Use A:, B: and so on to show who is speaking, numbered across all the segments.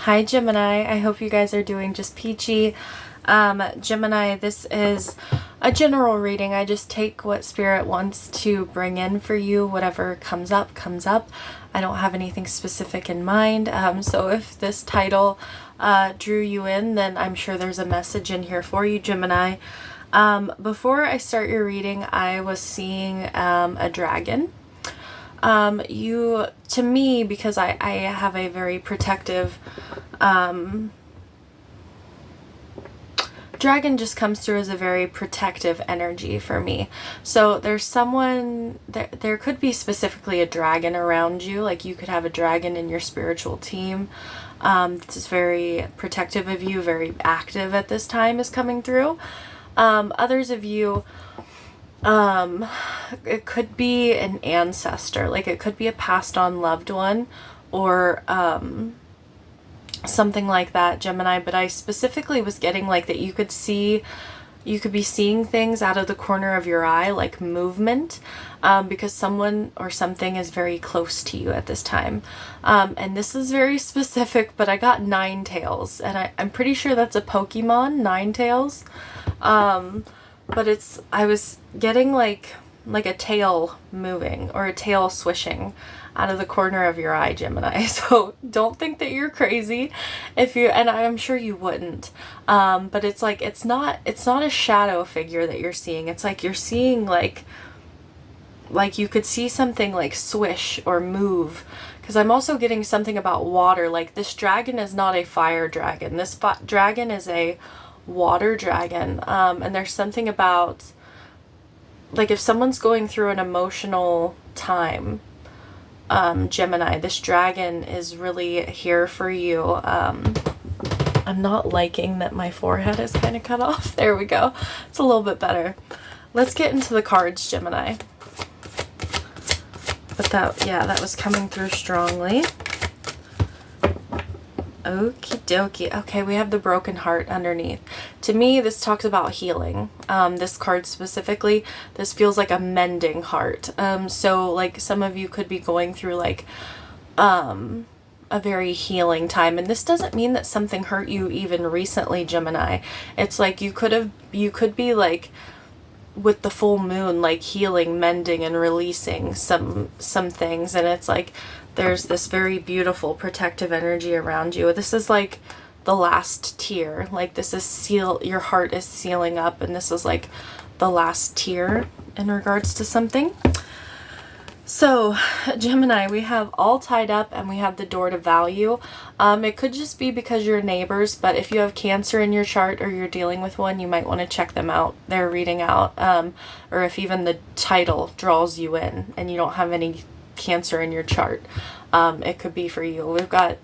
A: Hi Gemini, I hope you guys are doing just peachy. Gemini, this is a general reading. I just take what Spirit wants to bring in for you. Whatever comes up, comes up. I don't have anything specific in mind. So if this title drew you in, then I'm sure there's a message in here for you, Gemini. Before I start your reading, I was seeing a dragon. To me, because I have a very protective, dragon just comes through as a very protective energy for me. So there's someone, there could be specifically a dragon around you, like you could have a dragon in your spiritual team. It's very protective of you, very active at this time is coming through. Others of you, it could be an ancestor, like it could be a passed on loved one or something like that, Gemini. But I specifically was getting like that you could be seeing things out of the corner of your eye, like movement, because someone or something is very close to you at this time. And this is very specific, but I got Ninetales, and I'm pretty sure that's a Pokemon, Ninetales. But I was getting like a tail moving or a tail swishing out of the corner of your eye, Gemini. So don't think that you're crazy and I'm sure you wouldn't. But it's like, it's not a shadow figure that you're seeing. It's like you're seeing like you could see something like swish or move. Because I'm also getting something about water. Like this dragon is not a fire dragon. This dragon is a water dragon. And there's something about like if someone's going through an emotional time, Gemini, this dragon is really here for you. I'm not liking that my forehead is kind of cut off. There we go. It's a little bit better. Let's get into the cards, Gemini. But that was coming through strongly. Okie dokie. Okay, we have the broken heart underneath. To me, this talks about healing. This card specifically, this feels like a mending heart. So like some of you could be going through like a very healing time. And this doesn't mean that something hurt you even recently, Gemini. It's like you could be like with the full moon, like healing, mending, and releasing some things. And it's like there's this very beautiful protective energy around you. This is like the last tear. Like this is your heart is sealing up, and this is like the last tear in regards to something. So Gemini, we have all tied up and we have the door to value. It could just be because you're neighbors, but if you have Cancer in your chart or you're dealing with one, you might want to check them out. They're reading out, or if even the title draws you in and you don't have any Cancer in your chart, it could be for you. We've got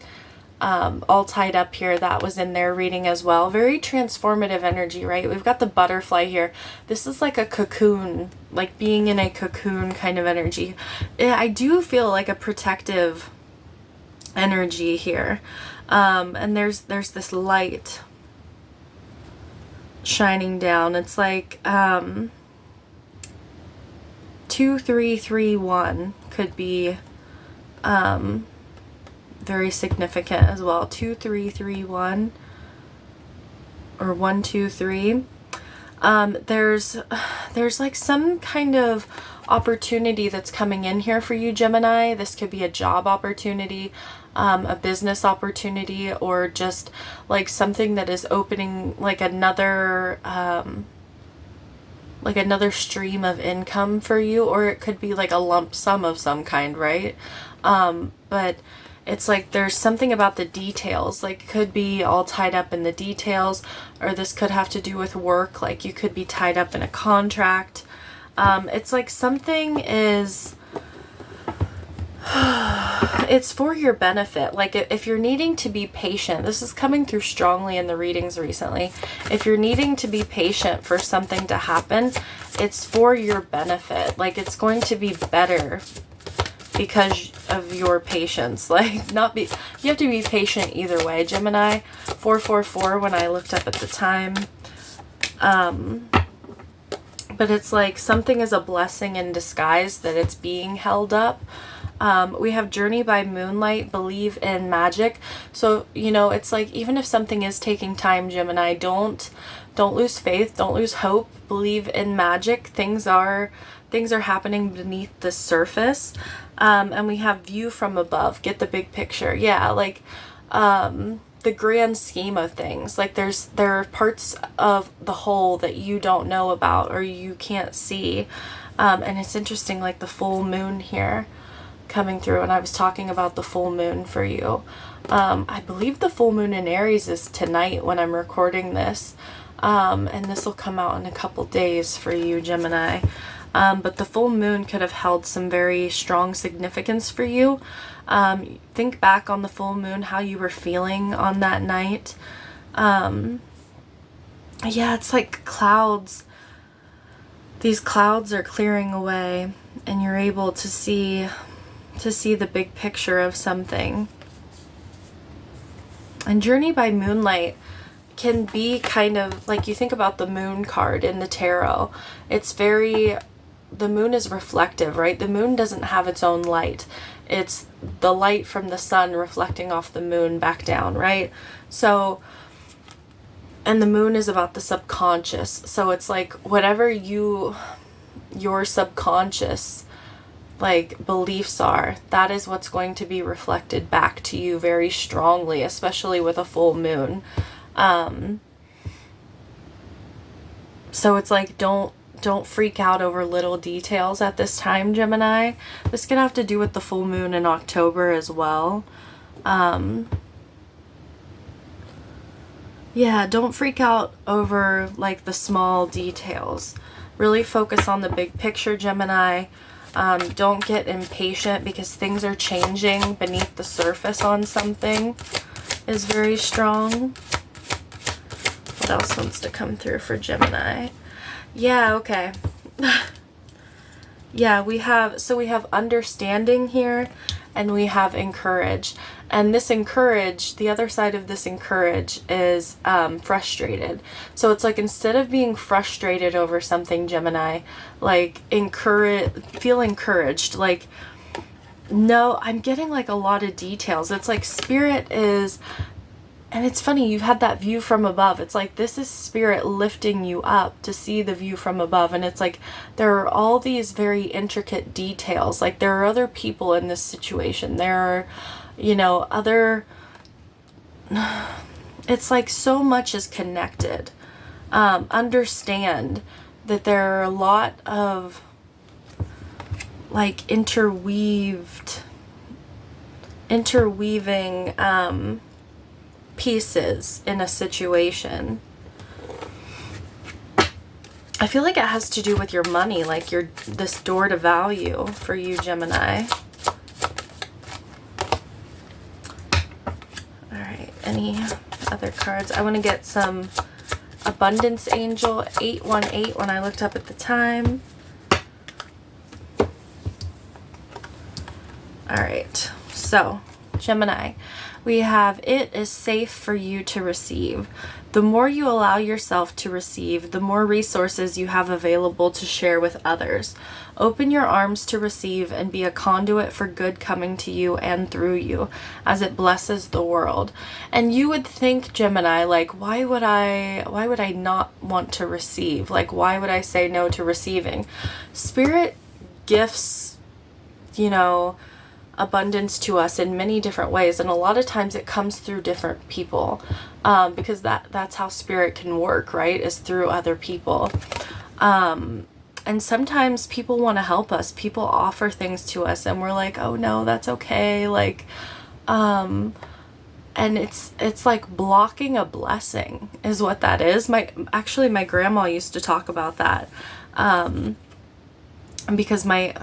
A: all tied up here. That was in their reading as well. Very transformative energy, right? We've got the butterfly here. This is like a cocoon, like being in a cocoon kind of energy. I do feel like a protective energy here. And there's this light shining down. It's like 2331 could be very significant as well. 2331 or 123. There's like some kind of opportunity that's coming in here for you, Gemini. This could be a job opportunity, a business opportunity, or just like something that is opening like another stream of income for you, or it could be like a lump sum of some kind, right? But it's like there's something about the details, like could be all tied up in the details, or this could have to do with work, like you could be tied up in a contract. It's like something is it's for your benefit. Like if you're needing to be patient, this is coming through strongly in the readings recently. If you're needing to be patient for something to happen, it's for your benefit. Like it's going to be better because of your patience. Like you have to be patient either way, Gemini. 444 when I looked up at the time. But it's like something is a blessing in disguise that it's being held up. We have journey by moonlight, believe in magic. So, you know, it's like, even if something is taking time, Gemini, don't lose faith, don't lose hope, believe in magic. Things are happening beneath the surface. And we have view from above, get the big picture. Yeah, like, the grand scheme of things. Like, there are parts of the whole that you don't know about or you can't see. And it's interesting, like the full moon here coming through, and I was talking about the full moon for you. I believe the full moon in Aries is tonight when I'm recording this, and this will come out in a couple days for you, Gemini. But the full moon could have held some very strong significance for you. Think back on the full moon, how you were feeling on that night. Yeah, it's like clouds. These clouds are clearing away, and you're able to see the big picture of something. And journey by moonlight can be kind of like, you think about the moon card in the tarot. It's very, the moon is reflective, right? The moon doesn't have its own light. It's the light from the sun reflecting off the moon back down, right? So, and the moon is about the subconscious. So it's like whatever your subconscious like beliefs are, that is what's going to be reflected back to you very strongly, especially with a full moon. So it's like, don't freak out over little details at this time, Gemini. This could have to do with the full moon in October as well. Yeah, don't freak out over like the small details. Really focus on the big picture, Gemini. Don't get impatient because things are changing beneath the surface on something is very strong. What else wants to come through for Gemini? Yeah, okay. Yeah, we have understanding here, and we have encourage. And this encourage, the other side of this encourage is frustrated. So it's like, instead of being frustrated over something, Gemini, like feel encouraged. Like, no, I'm getting like a lot of details. It's like spirit is, and it's funny, you've had that view from above. It's like, this is spirit lifting you up to see the view from above. And it's like, there are all these very intricate details. Like, there are other people in this situation. There are, you know, it's like so much is connected. Understand that there are a lot of like interweaving pieces in a situation. I feel like it has to do with your money, like this door to value for you, Gemini. All right, any other cards? I want to get some abundance angel, 818 when I looked up at the time. All right, so Gemini, we have, it is safe for you to receive. The more you allow yourself to receive, the more resources you have available to share with others. Open your arms to receive and be a conduit for good coming to you and through you as it blesses the world. And you would think, Gemini, like, why would I not want to receive? Like, why would I say no to receiving? Spirit gifts, you know, abundance to us in many different ways, and a lot of times it comes through different people, because that's how spirit can work, right, is through other people. And sometimes people want to help us, people offer things to us, and we're like, oh no, that's okay, like, and it's like blocking a blessing is what that is. Actually my grandma used to talk about that, because my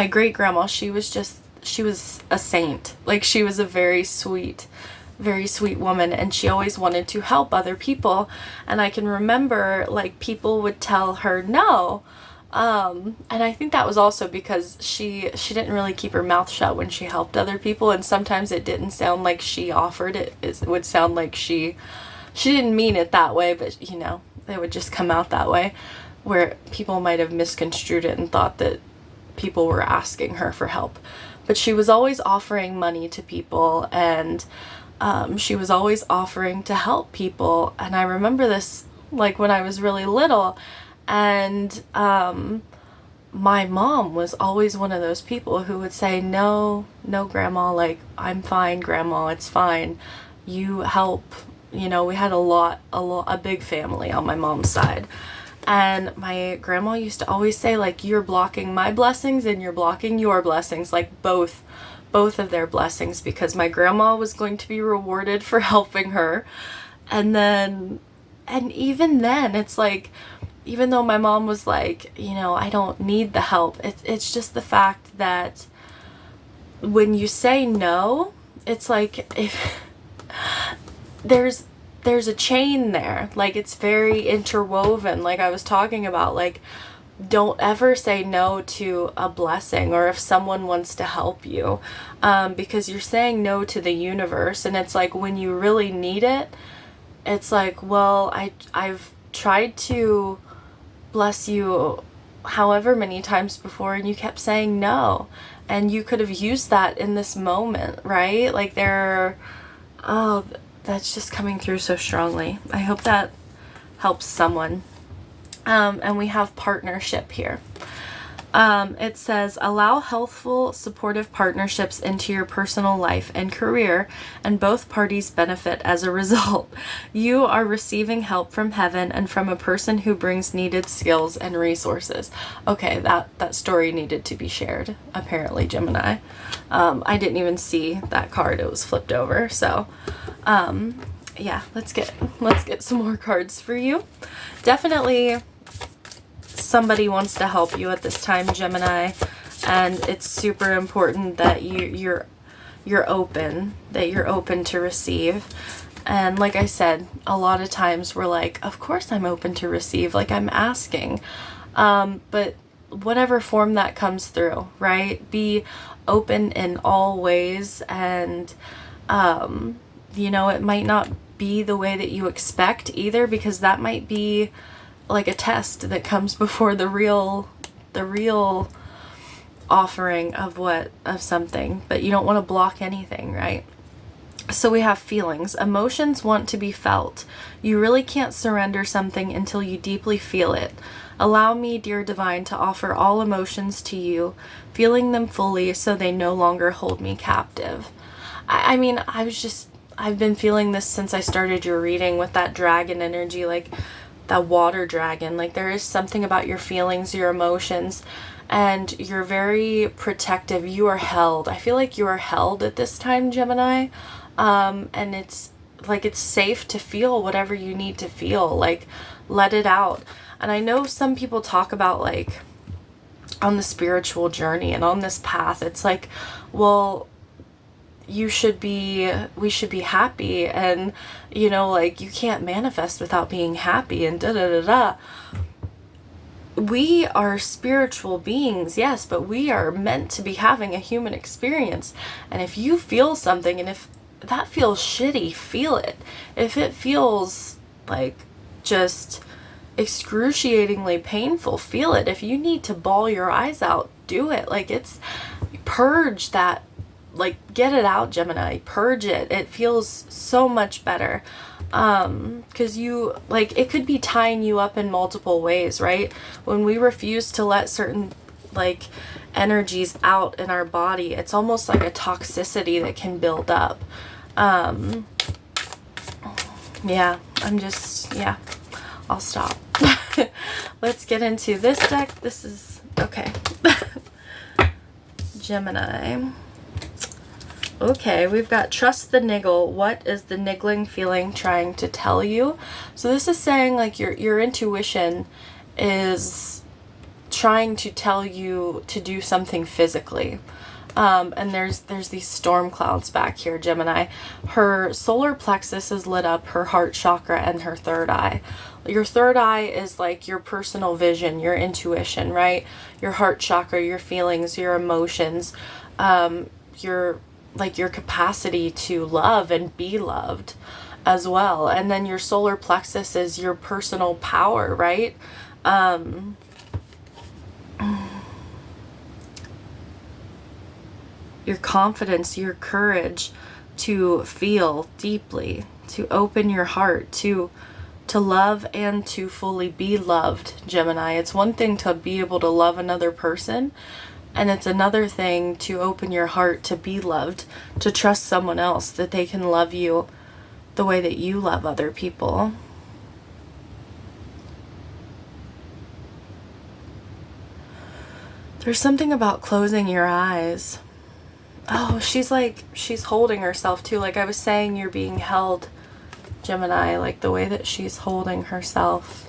A: great grandma, she was a saint. Like, she was a very sweet woman, and she always wanted to help other people. And I can remember, like, people would tell her no. And I think that was also because she didn't really keep her mouth shut when she helped other people, and sometimes it didn't sound like she offered it. It would sound like she didn't mean it that way, but, you know, it would just come out that way, where people might have misconstrued it and thought that people were asking her for help. But she was always offering money to people, and she was always offering to help people. And I remember this like when I was really little, and my mom was always one of those people who would say, no, grandma, like, I'm fine, grandma, it's fine. You help. You know, we had a big family on my mom's side. And my grandma used to always say, like, you're blocking my blessings and you're blocking your blessings, like both of their blessings, because my grandma was going to be rewarded for helping her. And even then, it's like, even though my mom was like, you know, I don't need the help, it's just the fact that when you say no, it's like, if there's a chain there, like it's very interwoven, like I was talking about, like, don't ever say no to a blessing, or if someone wants to help you, because you're saying no to the universe. And it's like, when you really need it, it's like, well, I've tried to bless you however many times before, and you kept saying no, and you could have used that in this moment, right? Like, that's just coming through so strongly. I hope that helps someone. And we have partnership here. It says, allow healthful, supportive partnerships into your personal life and career, and both parties benefit as a result. You are receiving help from heaven and from a person who brings needed skills and resources. Okay, that story needed to be shared, apparently, Gemini. I didn't even see that card. It was flipped over. So, yeah, let's get some more cards for you. Definitely somebody wants to help you at this time, Gemini, and it's super important that you're open, to receive. And like I said, a lot of times we're like, of course I'm open to receive, like I'm asking, but whatever form that comes through, right? Be open in all ways, and you know, it might not be the way that you expect either, because that might be like a test that comes before the real offering of something. But you don't want to block anything, right? So we have feelings. Emotions want to be felt. You really can't surrender something until you deeply feel it. Allow me, dear divine, to offer all emotions to you, feeling them fully so they no longer hold me captive. I mean, I've been feeling this since I started your reading with that dragon energy, like that water dragon. Like, there is something about your feelings, your emotions, and you're very protective. You are held. I feel like you are held at this time, Gemini. And it's like, it's safe to feel whatever you need to feel, like let it out. And I know some people talk about, like, on the spiritual journey and on this path, it's like, well, we should be happy, and, you know, like, you can't manifest without being happy, and we are spiritual beings, yes, but we are meant to be having a human experience. And if you feel something, and if that feels shitty, feel it. If it feels like just excruciatingly painful, feel it. If you need to bawl your eyes out, do it. Like, it's purge that, like, get it out, Gemini. Purge it. It feels so much better. Because you, like, it could be tying you up in multiple ways, right? When we refuse to let certain, like, energies out in our body, it's almost like a toxicity that can build up. Yeah, I'll stop. Let's get into this deck. This is, okay. Gemini. Okay, we've got trust the niggle. What is the niggling feeling trying to tell you? So this is saying, like, your intuition is trying to tell you to do something physically. And there's these storm clouds back here, Gemini. Her solar plexus is lit up, her heart chakra, and her third eye. Your third eye is like your personal vision, your intuition, right? Your heart chakra, your feelings, your emotions, your capacity to love and be loved as well. And then your solar plexus is your personal power, right? your confidence, your courage to feel deeply, to open your heart, to love and to fully be loved, Gemini. It's one thing to be able to love another person, and it's another thing to open your heart to be loved, to trust someone else that they can love you the way that you love other people. There's something about closing your eyes. Oh, she's holding herself too. Like I was saying, you're being held, Gemini, like the way that she's holding herself.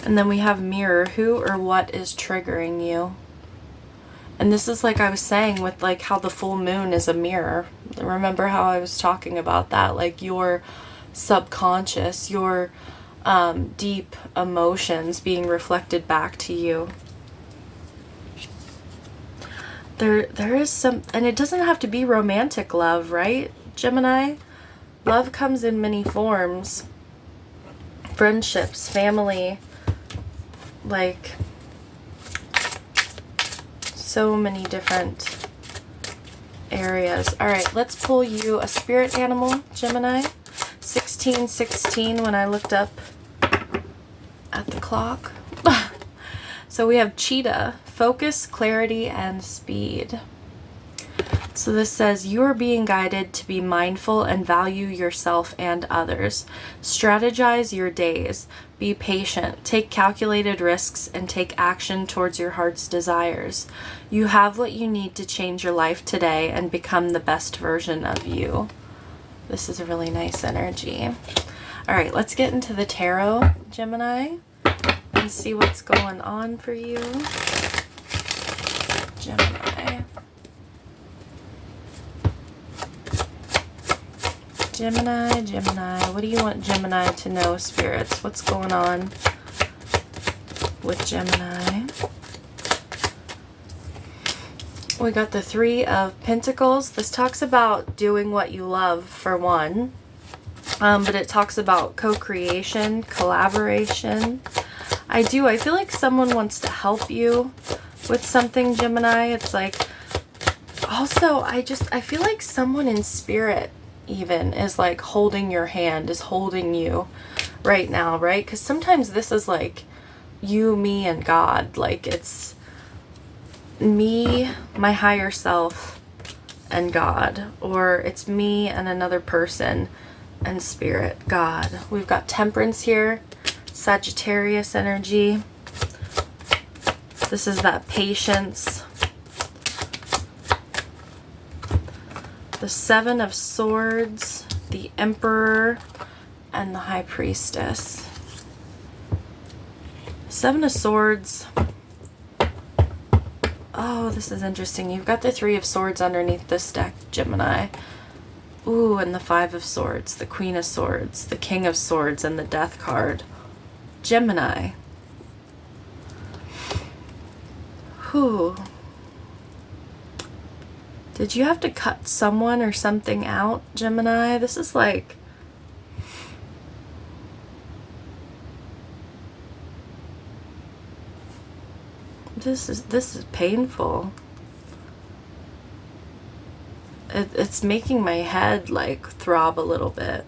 A: And then we have mirror. Who or what is triggering you? And this is like I was saying with like how the full moon is a mirror. Remember how I was talking about that? Like your subconscious, your deep emotions being reflected back to you. There is some, and it doesn't have to be romantic love, right, Gemini? Love comes in many forms. Friendships, family, like so many different areas. All right, let's pull you a spirit animal, Gemini. 1616 when I looked up at the clock. So we have cheetah, focus, clarity, and speed. So this says, you are being guided to be mindful and value yourself and others. Strategize your days. Be patient. Take calculated risks and take action towards your heart's desires. You have what you need to change your life today and become the best version of you. This is a really nice energy. All right, let's get into the tarot, Gemini, and see what's going on for you. Gemini. Gemini, what do you want Gemini to know, spirits? What's going on with Gemini? We got the Three of Pentacles. This talks about doing what you love, for one. But it talks about co-creation, collaboration. I feel like someone wants to help you with something, Gemini. It's like, also, I feel like someone in spirit even is like holding your hand, is holding you right now, right? Because sometimes this is like you, me, and God. Like it's me, my higher self, and God. Or it's me and another person and spirit, God. We've got Temperance here, Sagittarius energy. This is that patience. The Seven of Swords, the Emperor, and the High Priestess. Seven of Swords. Oh, this is interesting. You've got the Three of Swords underneath this deck, Gemini. Ooh, and the Five of Swords, the Queen of Swords, the King of Swords, and the Death card. Gemini. Whew. Did you have to cut someone or something out, Gemini? This is like... This is painful. It's making my head like throb a little bit.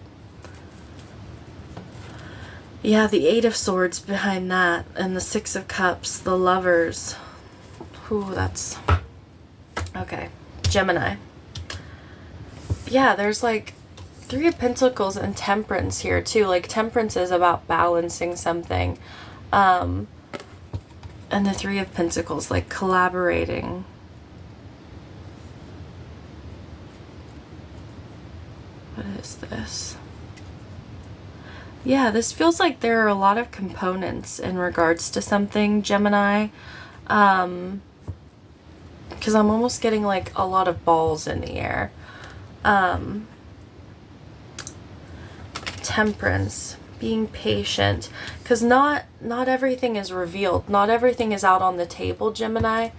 A: Yeah, the Eight of Swords behind that, and the Six of Cups, the Lovers. Ooh, that's... Okay. Gemini. Yeah, there's like Three of Pentacles and Temperance here too. Like Temperance is about balancing something. And the Three of Pentacles, like collaborating. What is this? Yeah, this feels like there are a lot of components in regards to something, Gemini. Because I'm almost getting like a lot of balls in the air. Temperance, being patient, because not everything is revealed. Not everything is out on the table, Gemini.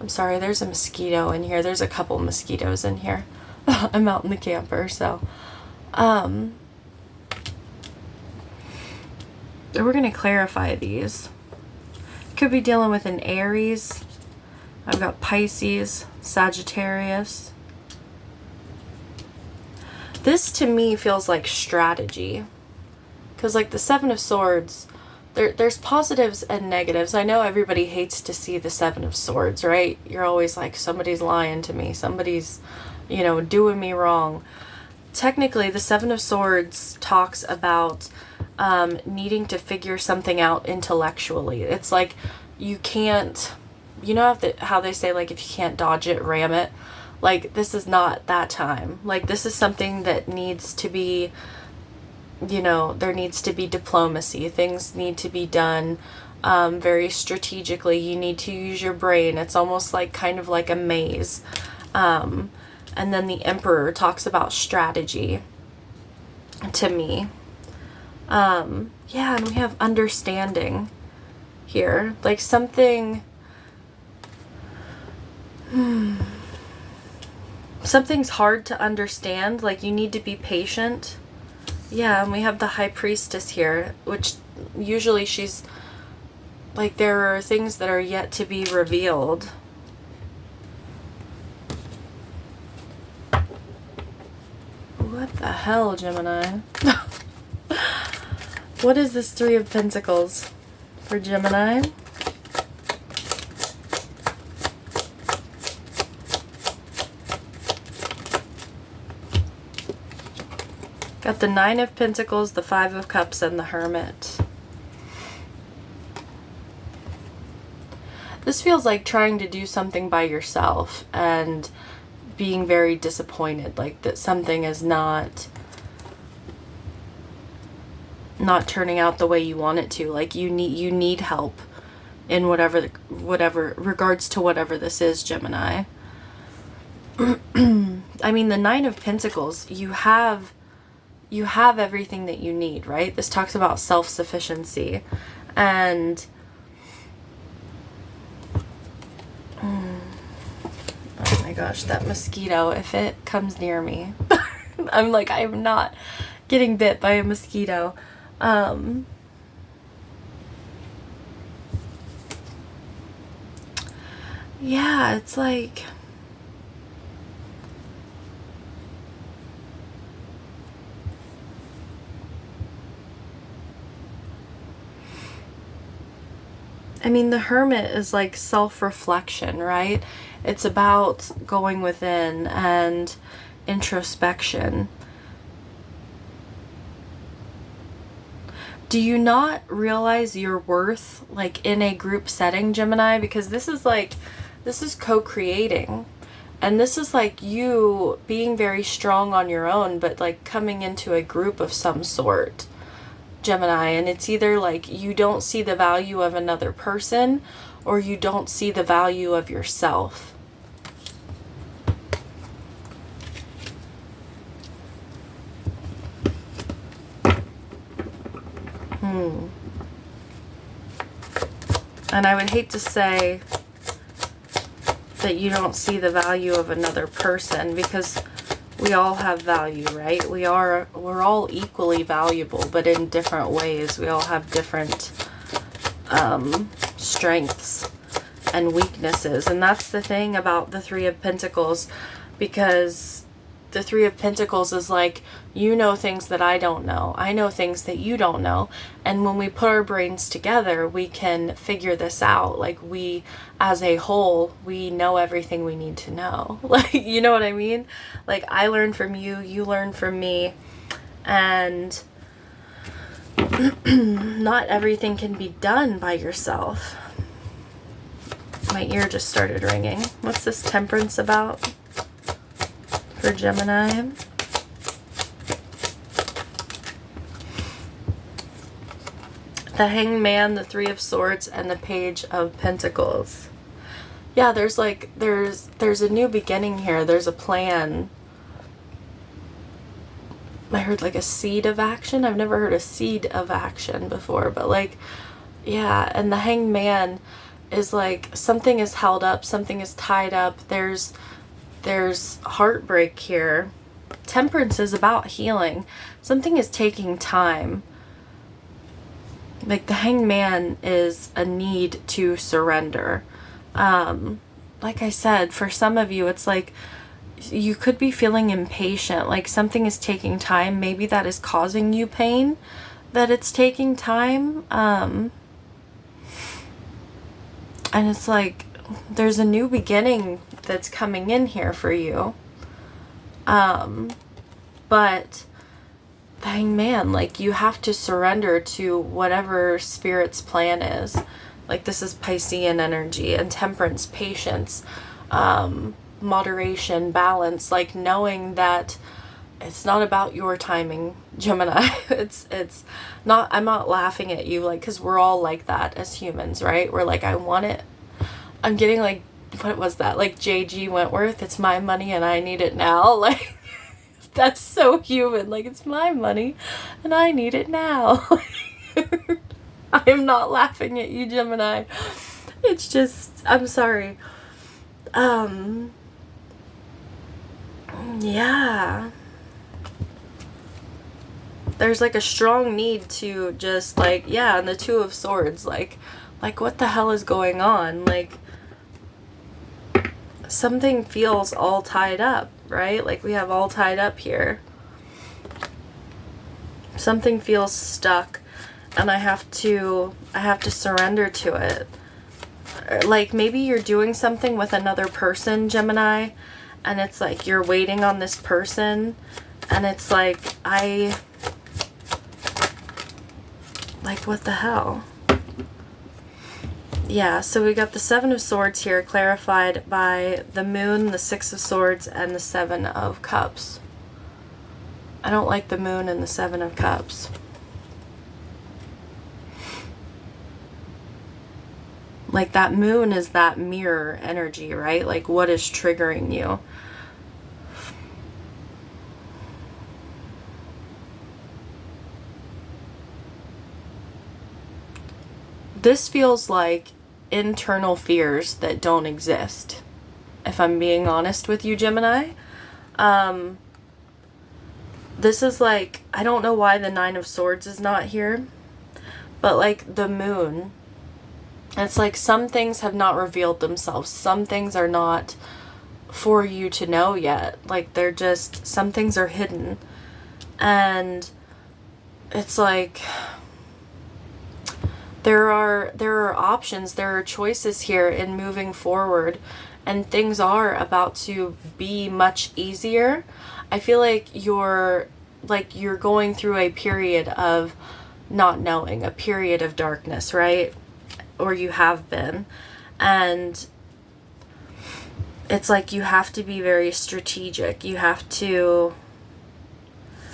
A: I'm sorry, there's a mosquito in here. There's a couple mosquitoes in here. I'm out in the camper, so we're going to clarify these. Could be dealing with an Aries. I've got Pisces, Sagittarius. This to me feels like strategy. Because like the Seven of Swords, there's positives and negatives. I know everybody hates to see the Seven of Swords, right? You're always like, somebody's lying to me. Somebody's, you know, doing me wrong. Technically, the Seven of Swords talks about needing to figure something out intellectually. It's like you can't, you know how they say, like, if you can't dodge it, ram it. Like, this is not that time. Like, this is something that needs to be, you know, there needs to be diplomacy. Things need to be done very strategically. You need to use your brain. It's almost like kind of like a maze. And then the Emperor talks about strategy to me. Yeah, and we have understanding here. Like something... Something's hard to understand. Like you need to be patient. Yeah, and we have the High Priestess here, which usually she's... Like there are things that are yet to be revealed. What the hell, Gemini? What is this Three of Pentacles for Gemini? Got the Nine of Pentacles, the Five of Cups, and the Hermit. This feels like trying to do something by yourself and being very disappointed, like that something is not turning out the way you want it to. Like you need help in whatever regards to whatever this is, Gemini. I mean, the Nine of Pentacles, you have everything that you need, right? This talks about self-sufficiency. And oh my gosh, that mosquito, if it comes near me, I'm like, I am not getting bit by a mosquito. Yeah, it's like... I mean, the Hermit is like self-reflection, right? It's about going within and introspection. Do you not realize your worth, like, in a group setting, Gemini? Because this is co-creating. And this is like you being very strong on your own, but like coming into a group of some sort, Gemini. And it's either like you don't see the value of another person or you don't see the value of yourself. And I would hate to say that you don't see the value of another person, because we all have value, right? We're all equally valuable, but in different ways. We all have different strengths and weaknesses. And that's the thing about the Three of Pentacles, because the Three of Pentacles is like, you know things that I don't know. I know things that you don't know. And when we put our brains together, we can figure this out. Like, we, as a whole, we know everything we need to know. Like, you know what I mean? Like, I learn from you, you learn from me. And not everything can be done by yourself. My ear just started ringing. What's this Temperance about for Gemini? The Hanged Man, the Three of Swords, and the Page of Pentacles. Yeah, there's a new beginning here. There's a plan. I heard like a seed of action. I've never heard a seed of action before, but like, yeah. And the Hanged Man is like something is held up, something is tied up. There's heartbreak here. Temperance is about healing. Something is taking time. Like the Hanged Man is a need to surrender. Like I said, for some of you, it's like you could be feeling impatient, like something is taking time. Maybe that is causing you pain, that it's taking time. And it's like there's a new beginning that's coming in here for you. But the Hanged Man, like you have to surrender to whatever Spirit's plan is. Like this is Piscean energy and temperance, patience, moderation, balance, like knowing that it's not about your timing, Gemini. It's not, I'm not laughing at you, like, because we're all like that as humans, right? We're like, I want it. I'm getting like, what was that? Like J.G. Wentworth, it's my money and I need it now. Like, that's so human. Like, it's my money and I need it now. I'm not laughing at you, Gemini. It's just, I'm sorry. Yeah. There's like a strong need to just like, yeah, and the Two of Swords, like what the hell is going on? Like something feels all tied up, right? Like we have all tied up here. Something feels stuck and I have to surrender to it. Like maybe you're doing something with another person, Gemini, and it's like you're waiting on this person and it's like like what the hell? Yeah, so we got the Seven of Swords here clarified by the Moon, the Six of Swords, and the Seven of Cups. I don't like the Moon and the Seven of Cups. Like that Moon is that mirror energy, right? Like what is triggering you? This feels like internal fears that don't exist, if I'm being honest with you, Gemini. This is like, I don't know why the Nine of Swords is not here, but like the Moon, it's like some things have not revealed themselves. Some things are not for you to know yet. Like they're just, some things are hidden. And it's like there are options, there are choices here in moving forward, and things are about to be much easier. I feel like you're going through a period of not knowing, a period of darkness, right? Or you have been. And it's like you have to be very strategic. You have to,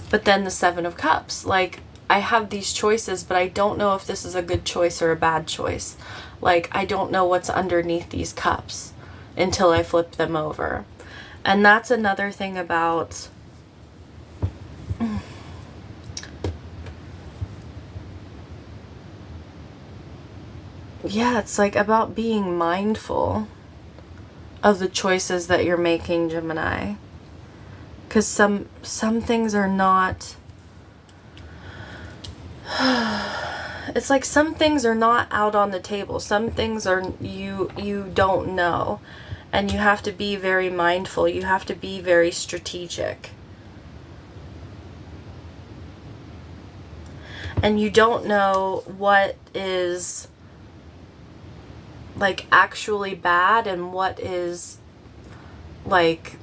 A: but then the Seven of Cups, like I have these choices, but I don't know if this is a good choice or a bad choice. Like, I don't know what's underneath these cups until I flip them over. And that's another thing about, yeah, it's like about being mindful of the choices that you're making, Gemini. Because some things are not, it's like some things are not out on the table. Some things are you don't know, and you have to be very mindful. You have to be very strategic. And you don't know what is like actually bad and what is like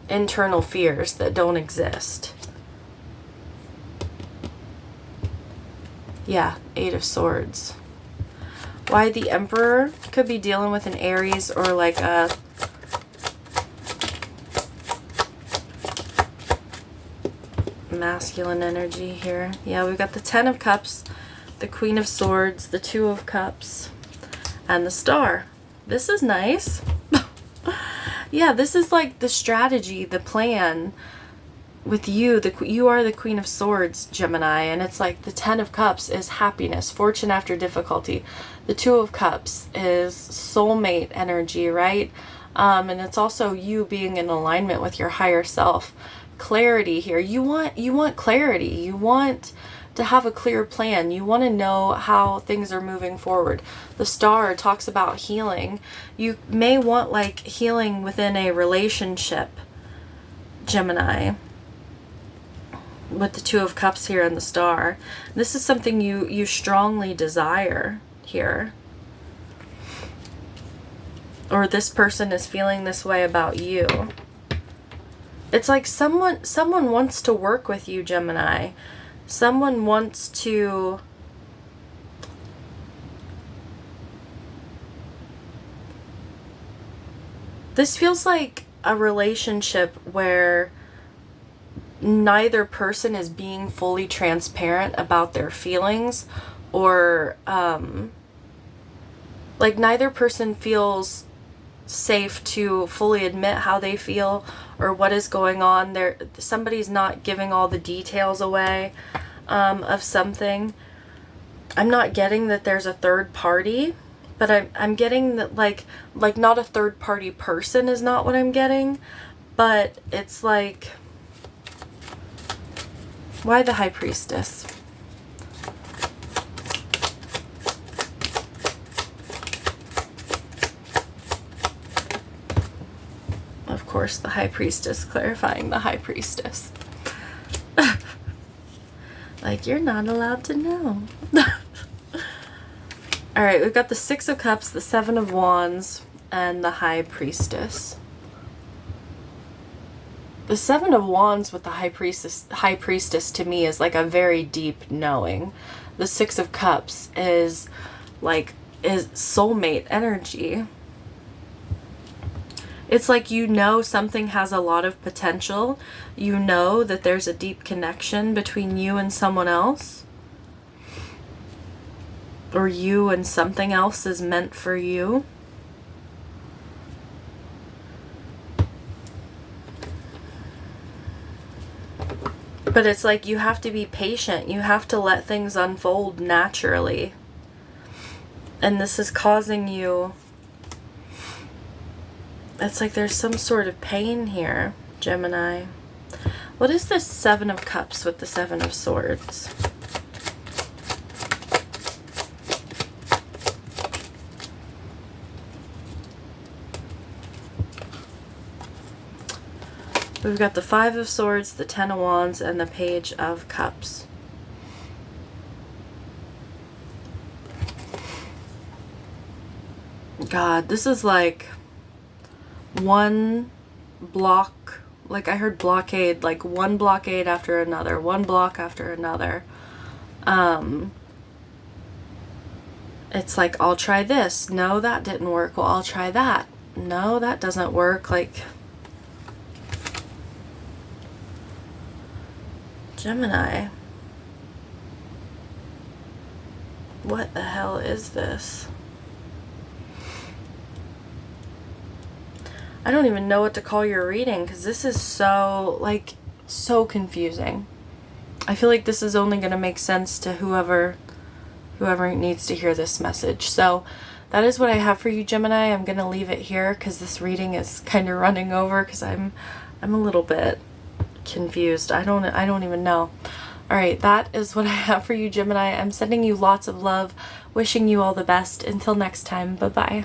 A: internal fears that don't exist. Yeah, Eight of Swords. Why the Emperor could be dealing with an Aries or like a masculine energy here. Yeah, we've got the Ten of Cups, the Queen of Swords, the Two of Cups, and the Star. This is nice. Yeah, this is like the strategy, the plan with you. You are the Queen of Swords, Gemini, and it's like the Ten of Cups is happiness, fortune after difficulty. The Two of Cups is soulmate energy, right? And it's also you being in alignment with your higher self. Clarity here. You want clarity. You want to have a clear plan. You want to know how things are moving forward. The Star talks about healing. You may want like healing within a relationship, Gemini, with the Two of Cups here and the Star. This is something you strongly desire here. Or this person is feeling this way about you. It's like someone wants to work with you, Gemini. Someone wants to this feels like a relationship where neither person is being fully transparent about their feelings, or like neither person feels safe to fully admit how they feel or what is going on. Somebody's not giving all the details away of something. I'm not getting that there's a third party, but I'm getting that like not a third party person is not what I'm getting, but it's like, why the High Priestess? Of course, the High Priestess clarifying the High Priestess. Like, you're not allowed to know. Alright, we've got the Six of Cups, the Seven of Wands, and the High Priestess. The Seven of Wands with the High Priestess to me is like a very deep knowing. The Six of Cups is soulmate energy. It's like, you know, something has a lot of potential. You know that there's a deep connection between you and someone else. Or you and something else is meant for you. But it's like you have to be patient. You have to let things unfold naturally. And this is causing you... It's like there's some sort of pain here, Gemini. What is this Seven of Cups with the Seven of Swords? We've got the Five of Swords, the Ten of Wands, and the Page of Cups. God, this is like one block, like I heard blockade, like one blockade after another, one block after another. It's like, I'll try this. No, that didn't work. Well, I'll try that. No, that doesn't work. Like, Gemini, what the hell is this? I don't even know what to call your reading, because this is so, like, so confusing. I feel like this is only going to make sense to whoever needs to hear this message. So that is what I have for you, Gemini. I'm going to leave it here because this reading is kind of running over, because I'm a little bit confused. I don't even know. All right, that is what I have for you, Gemini. I'm sending you lots of love, wishing you all the best. Until next time, bye-bye.